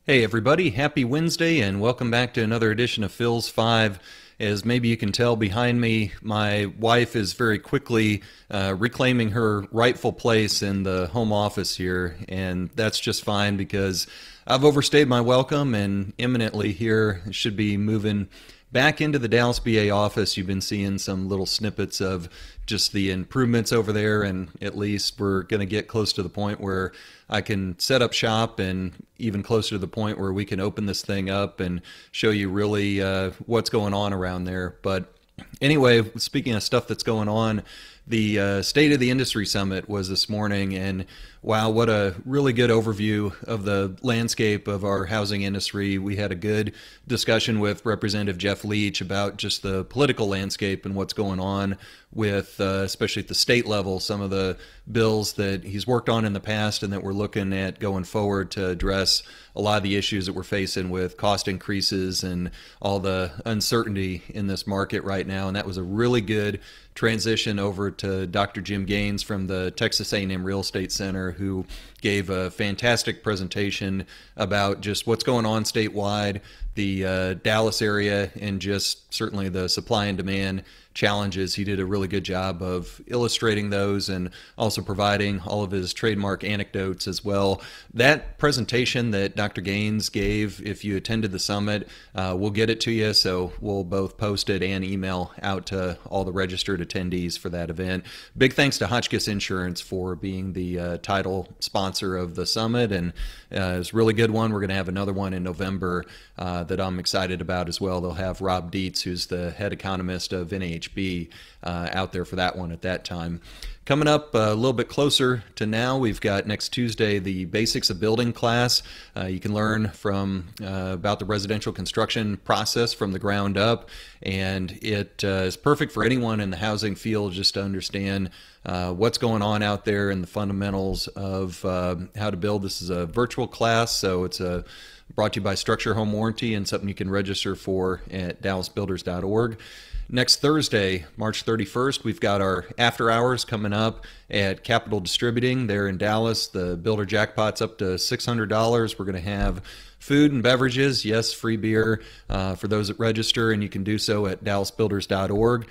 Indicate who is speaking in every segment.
Speaker 1: Hey everybody, happy Wednesday and welcome back to another edition of PhilsPhive. As maybe you can tell behind me, my wife is very quickly reclaiming her rightful place in the home office here, and that's just fine because I've overstayed my welcome and imminently here should be moving back into the Dallas BA office. You've been seeing some little snippets of just the improvements over there, and at least we're going to get close to the point where I can set up shop and even closer to the point where we can open this thing up and show you really what's going on around there. But anyway, speaking of stuff that's going on, the State of the Industry Summit was this morning, and wow, what a really good overview of the landscape of our housing industry. We had a good discussion with Representative Jeff Leach about just the political landscape and what's going on with, especially at the state level, some of the bills that he's worked on in the past and that we're looking at going forward to address a lot of the issues that we're facing with cost increases and all the uncertainty in this market right now. And that was a really good transition over to Dr. Jim Gaines from the Texas A&M Real Estate Center, who gave a fantastic presentation about just what's going on statewide, the Dallas area, and just certainly the supply and demand challenges. He did a really good job of illustrating those and also providing all of his trademark anecdotes as well. That presentation that Dr. Gaines gave, if you attended the summit, we'll get it to you, so we'll both post it and email out to all the registered attendees for that event. Big thanks to Hotchkiss Insurance for being the title sponsor of the summit, and it's a really good one. We're going to have another one in November that I'm excited about as well. They'll have Rob Dietz, who's the head economist of NAHB, out there for that one at that time. Coming up a little bit closer to now, we've got next Tuesday the Basics of Building class. You can learn from about the residential construction process from the ground up, and it is perfect for anyone in the housing field just to understand what's going on out there and the fundamentals of how to build. This is a virtual class, so it's brought to you by Structure Home Warranty and something you can register for at dallasbuilders.org. Next Thursday, March 31st, we've got our after hours coming up at Capital Distributing there in Dallas. The Builder Jackpot's up to $600. We're going to have food and beverages, yes, free beer for those that register, and you can do so at dallasbuilders.org.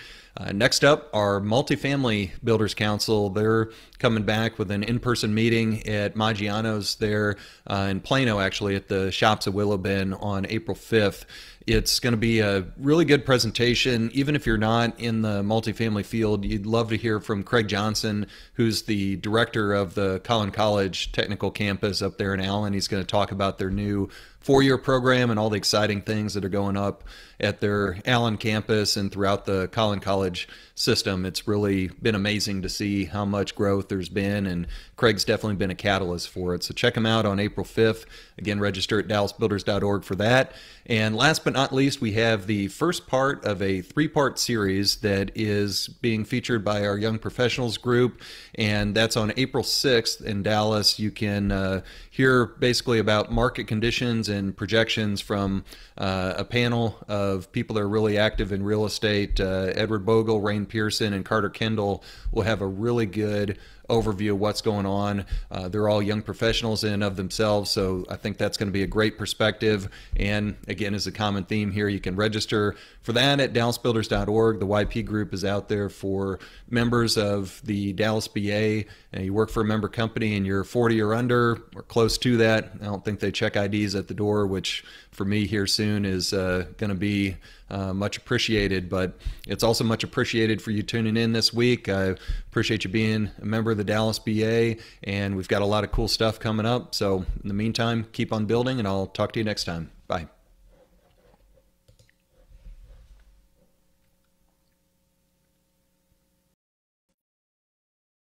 Speaker 1: Next up, our Multifamily Builders Council. They're coming back with an in-person meeting at Maggiano's there in Plano, actually, at the Shops of Willow Bend on April 5th. It's going to be a really good presentation. Even if you're not in the multifamily field, you'd love to hear from Craig Johnson, who's the director of the Collin College Technical Campus up there in Allen. He's going to talk about their new four-year program and all the exciting things that are going up at their Allen campus and throughout the Collin College system. It's really been amazing to see how much growth there's been, and Craig's definitely been a catalyst for it. So check him out on April 5th. Again, register at dallasbuilders.org for that. And last but not least, we have the first part of a three-part series that is being featured by our Young Professionals group, and that's on April 6th in Dallas. You can hear basically about market conditions and projections from a panel of people that are really active in real estate. Edward Bogle, Rain Pearson, and Carter Kendall will have a really good overview of what's going on. They're all young professionals in and of themselves, so I think that's going to be a great perspective. And again, as a common theme here, you can register for that at dallasbuilders.org. The YP group is out there for members of the Dallas BA. And you work for a member company and you're 40 or under or close to that. I don't think they check IDs at the door, which for me here soon is going to be much appreciated, but it's also much appreciated for you tuning in this week. I appreciate you being a member of the Dallas BA, and we've got a lot of cool stuff coming up. So in the meantime, keep on building, and I'll talk to you next time. Bye.